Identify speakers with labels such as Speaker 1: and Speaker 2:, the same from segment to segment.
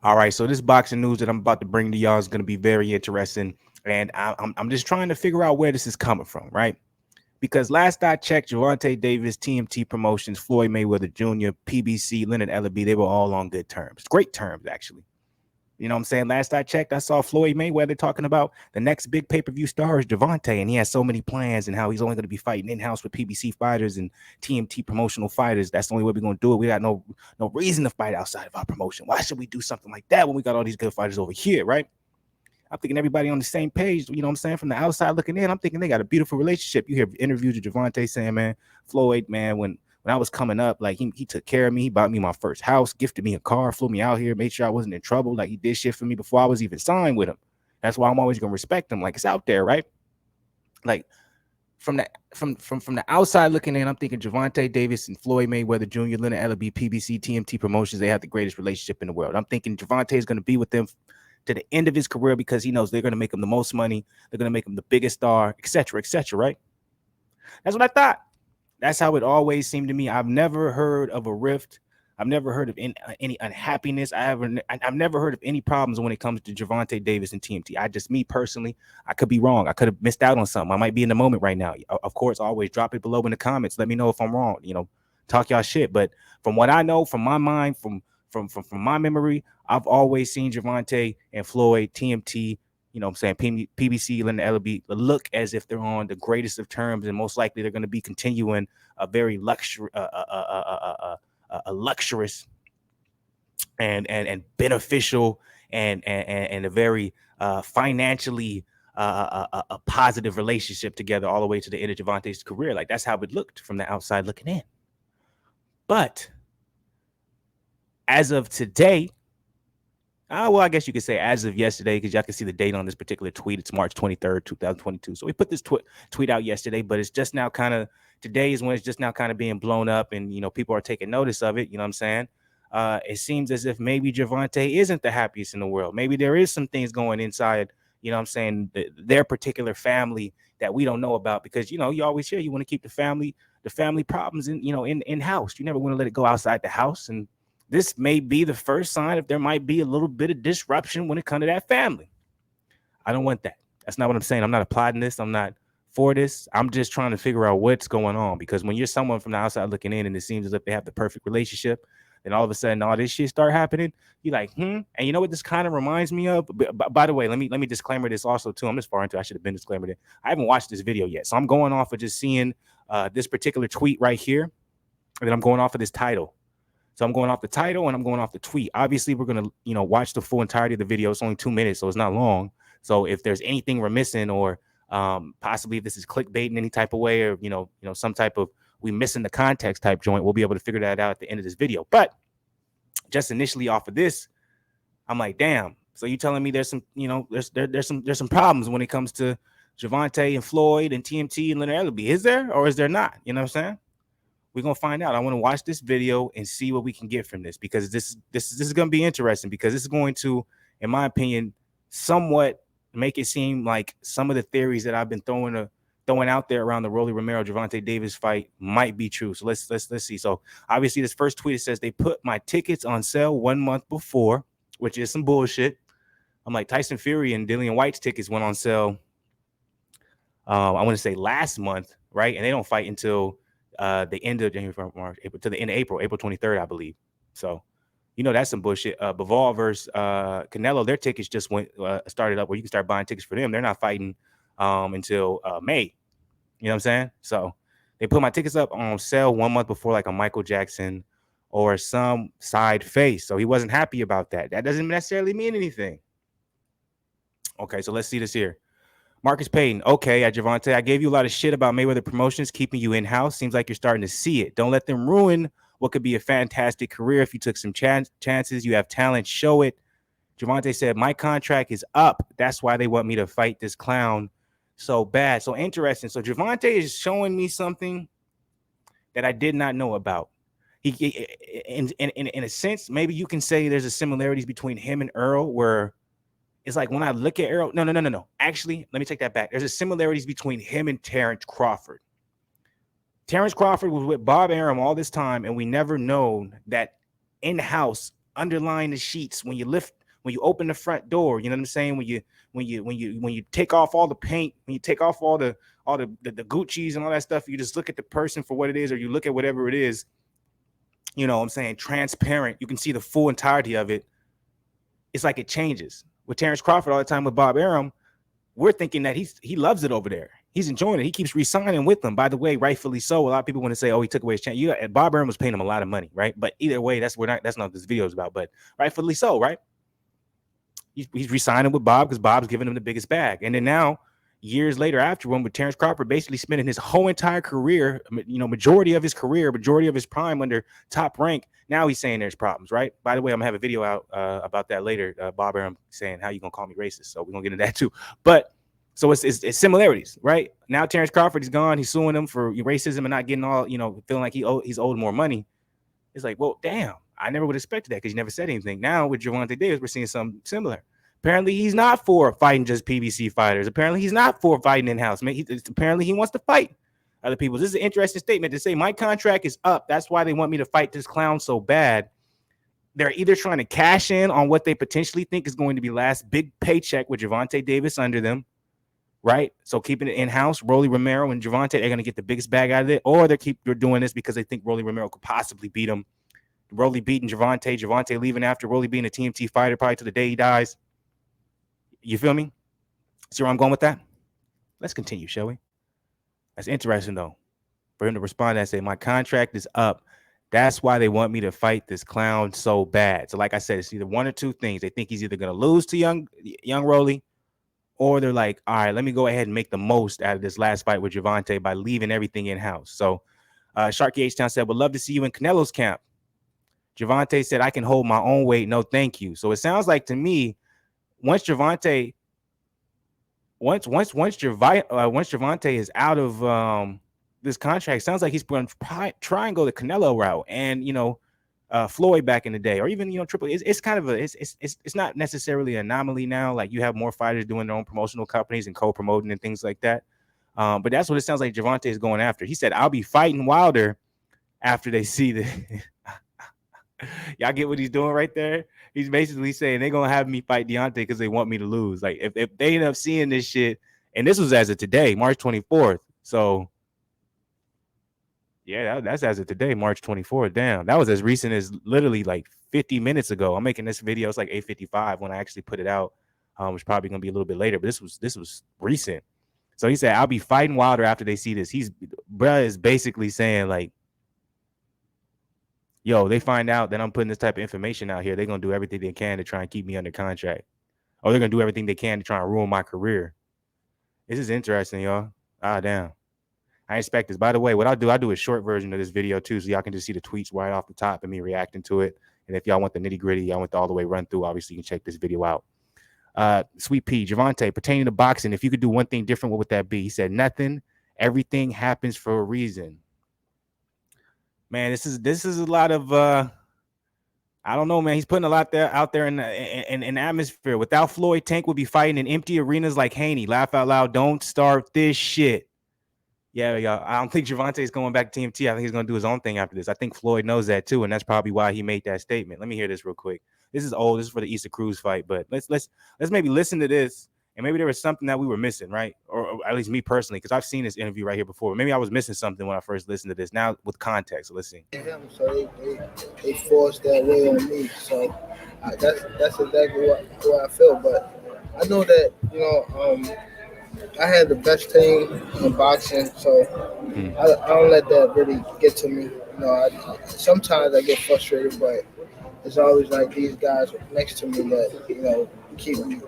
Speaker 1: All right, so this boxing news that I'm about to bring to y'all is going to be very interesting, and I'm just trying to figure out where this is coming from, right? Because last I checked, Gervonta Davis, TMT Promotions, Floyd Mayweather Jr., PBC, Leonard Ellaby, they were all on good terms, great terms actually. You know what I'm saying? Last I checked, I saw Floyd Mayweather talking about the next big pay-per-view star is Gervonta, and he has so many plans and how he's only going to be fighting in-house with PBC fighters and TMT promotional fighters. That's the only way we're going to do it. We got no reason to fight outside of our promotion. Why should we do something like that when we got all these good fighters over here, right? I'm thinking everybody on the same page, you know what I'm saying? From the outside looking in, I'm thinking they got a beautiful relationship. You hear interviews with Gervonta saying, man, Floyd, man, when I was coming up, like he took care of me, he bought me my first house, gifted me a car, flew me out here, made sure I wasn't in trouble. Like he did shit for me before I was even signed with him. That's why I'm always gonna respect him. Like it's out there, right? Like from the outside looking in, I'm thinking Gervonta Davis and Floyd Mayweather Jr., Leonard Ellaby, PBC, TMT Promotions, they have the greatest relationship in the world. I'm thinking Gervonta is going to be with them to the end of his career because he knows they're going to make him the most money, they're going to make him the biggest star, etc., right? That's what I thought. That's how it always seemed to me. I've never heard of a rift. I've never heard of any unhappiness. I've never heard of any problems when it comes to Gervonta Davis and TMT. Me personally, I could be wrong. I could have missed out on something. I might be in the moment right now. Of course, always drop it below in the comments. Let me know if I'm wrong. Talk y'all shit. But from what I know, from my mind, from my memory, I've always seen Gervonta and Floyd, TMT, I'm saying PBC, Leonard Ellaby look as if they're on the greatest of terms, and most likely they're going to be continuing a very luxurious and beneficial and a very financially a positive relationship together all the way to the end of Gervonta's career. Like that's how it looked from the outside looking in. But as of today, well, I guess you could say as of yesterday, because y'all can see the date on this particular tweet. It's March 23rd, 2022. So we put this tweet out yesterday, but it's just now today is when it's just now kind of being blown up and, people are taking notice of it. You know what I'm saying? It seems as if maybe Gervonta isn't the happiest in the world. Maybe there is some things going inside, you know what I'm saying, their particular family that we don't know about because, you always hear you want to keep the family problems in house. You never want to let it go outside the house. And this may be the first sign if there might be a little bit of disruption when it comes to that family. I don't want that. That's not what I'm saying. I'm not applauding this. I'm not for this. I'm just trying to figure out what's going on because when you're someone from the outside looking in and it seems as if they have the perfect relationship, then all of a sudden all this shit start happening. You're like, And you know what this kind of reminds me of? By the way, let me disclaimer this also too. I'm just far into. I should have been disclaimed it. I haven't watched this video yet, so I'm going off of just seeing this particular tweet right here, and then I'm going off of this title. So I'm going off the title and I'm going off the tweet. Obviously, we're going to, watch the full entirety of the video. It's only 2 minutes, so it's not long. So if there's anything we're missing or possibly if this is clickbait in any type of way or, some type of we missing the context type joint, we'll be able to figure that out at the end of this video. But just initially off of this, I'm like, damn. So you telling me there's some, there's some problems when it comes to Gervonta and Floyd and TMT and Leonard Ellaby. Is there or is there not? You know what I'm saying? We're gonna find out. I want to watch this video and see what we can get from this because this is gonna be interesting because this is going to, in my opinion, somewhat make it seem like some of the theories that I've been throwing out there around the Rolly Romero Gervonta Davis fight might be true. So let's see. So obviously, this first tweet, it says they put my tickets on sale 1 month before, which is some bullshit. I'm like, Tyson Fury and Dillian White's tickets went on sale. I want to say last month, right? And they don't fight until the end of January, March, April, to the end of April 23rd, I believe. So, that's some bullshit. Bivol versus Canelo, their tickets just started up where you can start buying tickets for them. They're not fighting until May. You know what I'm saying? So they put my tickets up on sale 1 month before, like a Michael Jackson or some side face. So he wasn't happy about that. That doesn't necessarily mean anything. Okay, so let's see this here. Marcus Payton, okay, at Gervonta, I gave you a lot of shit about Mayweather Promotions keeping you in-house. Seems like you're starting to see it. Don't let them ruin what could be a fantastic career if you took some chances. You have talent, show it. Gervonta said, my contract is up. That's why they want me to fight this clown so bad. So interesting. So Gervonta is showing me something that I did not know about. He in a sense, maybe you can say there's a similarities between him and Earl where it's like when I look at Earl, no. Actually, let me take that back. There's a similarities between him and Terrence Crawford. Terrence Crawford was with Bob Arum all this time, and we never known that in-house underline the sheets, when you open the front door, you know what I'm saying? When you take off all the paint, when you take off all the Gucci's and all that stuff, you just look at the person for what it is, or you look at whatever it is, you know what I'm saying, transparent, you can see the full entirety of it. It's like it changes. With Terrence Crawford all the time with Bob Arum, we're thinking that he loves it over there. He's enjoying it. He keeps re-signing with them. By the way, rightfully so. A lot of people want to say, "Oh, he took away his chance." Bob Arum was paying him a lot of money, right? But either way, that's not what this video is about. But rightfully so, right? He's re-signing with Bob because Bob's giving him the biggest bag. And then now, years later, after one, with Terrence Crawford basically spending his whole entire career, majority of his career, majority of his prime under Top Rank. Now he's saying there's problems, right? By the way, I'm gonna have a video out about that later. Bob Arum saying, "How you gonna call me racist?" So we're gonna get into that too. But so it's similarities, right? Now Terrence Crawford is gone. He's suing him for racism and not getting all, feeling like he's owed more money. It's like, well, damn, I never would have expected that because you never said anything. Now with Gervonta Davis, we're seeing something similar. Apparently, he's not for fighting just PBC fighters. Apparently, he's not for fighting in-house. Apparently, he wants to fight other people. This is an interesting statement to say, my contract is up. That's why they want me to fight this clown so bad. They're either trying to cash in on what they potentially think is going to be last big paycheck with Gervonta Davis under them, right? So keeping it in-house, Rolly Romero and Gervonta, they're going to get the biggest bag out of it, or they're doing this because they think Rolly Romero could possibly beat him. Rolly beating Gervonta leaving after Rolly being a TMT fighter probably to the day he dies. You feel me? See where I'm going with that? Let's continue, shall we? That's interesting, though, for him to respond and say, my contract is up. That's why they want me to fight this clown so bad. So like I said, it's either one or two things. They think he's either going to lose to young Rolly, or they're like, all right, let me go ahead and make the most out of this last fight with Gervonta by leaving everything in-house. So Sharky H-Town said, would love to see you in Canelo's camp. Gervonta said, I can hold my own weight. No, thank you. So it sounds like to me, once Gervonta is out of this contract, sounds like he's going to try and go the Canelo route, and Floyd back in the day, or even Triple. It's kind of it's not necessarily an anomaly now. Like you have more fighters doing their own promotional companies and co-promoting and things like that. But that's what it sounds like Gervonta is going after. He said, "I'll be fighting Wilder after they see the." Y'all get what he's doing right there? He's basically saying they're gonna have me fight Deontay because they want me to lose. Like if they end up seeing this shit, and this was as of today, March 24th. So yeah, that's as of today, March 24th. Damn, that was as recent as literally like 50 minutes ago. I'm making this video. It's like 8:55 when I actually put it out. Which probably gonna be a little bit later, but this was recent. So he said, I'll be fighting Wilder after they see this. Bruh is basically saying like, yo, they find out that I'm putting this type of information out here, they're going to do everything they can to try and keep me under contract. Or they're going to do everything they can to try and ruin my career. This is interesting, y'all. Ah, damn. I expect this. By the way, what I do a short version of this video, too, so y'all can just see the tweets right off the top and me reacting to it. And if y'all want the nitty-gritty, y'all want the all-the-way run-through, obviously you can check this video out. Sweet P, Gervonta, pertaining to boxing, if you could do one thing different, what would that be? He said, nothing. Everything happens for a reason. Man, this is a lot of I don't know, man. He's putting a lot out there in the atmosphere. Without Floyd, Tank would be fighting in empty arenas like Haney. Laugh out loud. Don't start this shit. Yeah, y'all. I don't think Gervonta is going back to TMT. I think he's going to do his own thing after this. I think Floyd knows that too, and that's probably why he made that statement. Let me hear this real quick. This is old. This is for the Easter Cruz fight, but let's maybe listen to this. And maybe there was something that we were missing, right? Or at least me personally, because I've seen this interview right here before. Maybe I was missing something when I first listened to this. Now with context, so let's see.
Speaker 2: So they forced that way on me. So that's exactly what I feel. But I know that I had the best team in boxing, so I don't let that really get to me. Sometimes I get frustrated, but it's always like these guys next to me that keep me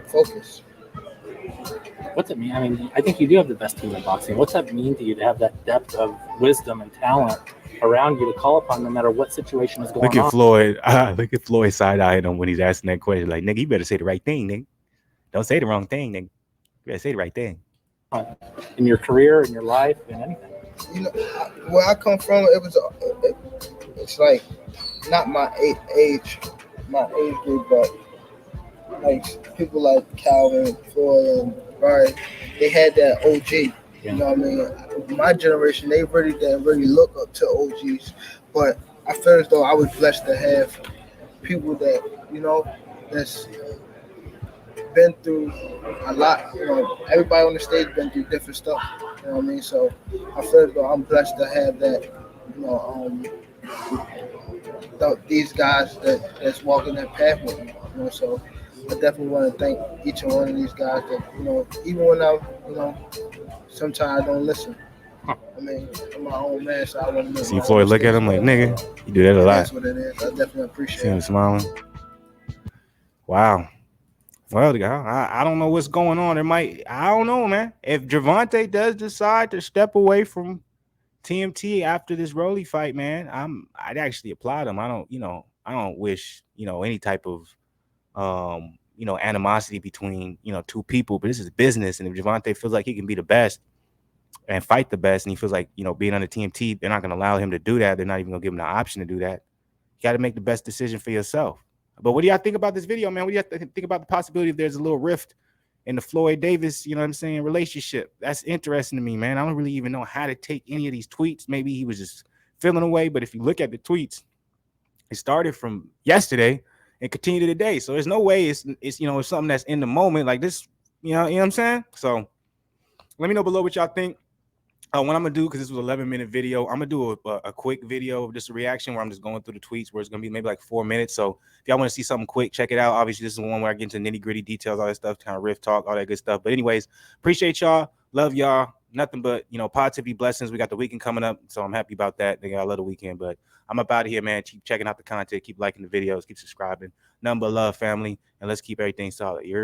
Speaker 2: focused.
Speaker 3: What's it mean? I mean, I think you do have the best team in boxing. What's that mean to you to have that depth of wisdom and talent around you to call upon no matter what situation is going on?
Speaker 1: Look at Floyd. Look at Floyd side-eyeing him when he's asking that question. Like, nigga, you better say the right thing, nigga. Don't say the wrong thing, nigga. You better say the right thing.
Speaker 3: In your career, in your life, in anything.
Speaker 2: Where I come from, it's like not my age group, but like people like Calvin, Floyd, and Brian, they had that OG. You know what I mean? My generation, they really didn't really look up to OGs, but I feel as though I was blessed to have people that that's been through a lot. Everybody on the stage been through different stuff. You know what I mean? So I feel as though I'm blessed to have that. You know, these guys that's walking that path with me. So I definitely want to thank each and one of these guys that even when sometimes I don't listen. I mean, I'm my own man, so I want to make
Speaker 1: See
Speaker 2: my
Speaker 1: Floyd
Speaker 2: own
Speaker 1: look at him like, nigga, you do that a
Speaker 2: It
Speaker 1: lot.
Speaker 2: is what it is. I definitely appreciate
Speaker 1: See him
Speaker 2: it.
Speaker 1: smiling. Wow. Well, I don't know what's going on. I don't know, man. If Gervonta does decide to step away from TMT after this Rolly fight, man, I'd actually applaud him. I don't wish, any type of animosity between, two people, but this is business. And if Gervonta feels like he can be the best and fight the best, and he feels like, being under TMT, they're not going to allow him to do that. They're not even going to give him the option to do that. You got to make the best decision for yourself. But what do y'all think about this video, man? What do y'all think about the possibility if there's a little rift in the Floyd Davis, relationship? That's interesting to me, man. I don't really even know how to take any of these tweets. Maybe he was just feeling away. But if you look at the tweets, it started from yesterday and continued to today. So there's no way it's something that's in the moment like this. You know what I'm saying? So let me know below what y'all think. What I'm gonna do, because this was 11-minute video, I'm gonna do a quick video of just a reaction where I'm just going through the tweets, where it's gonna be maybe like 4 minutes. So if y'all want to see something quick, check it out. Obviously, this is one where I get into nitty-gritty details, all that stuff, kind of riff talk, all that good stuff. But anyways, appreciate y'all, love y'all. Nothing but positivity, blessings. We got the weekend coming up, so I'm happy about that. I love the weekend, but I'm up out of here, man. Keep checking out the content, keep liking the videos, keep subscribing. Nothing but love, family, and let's keep everything solid. You're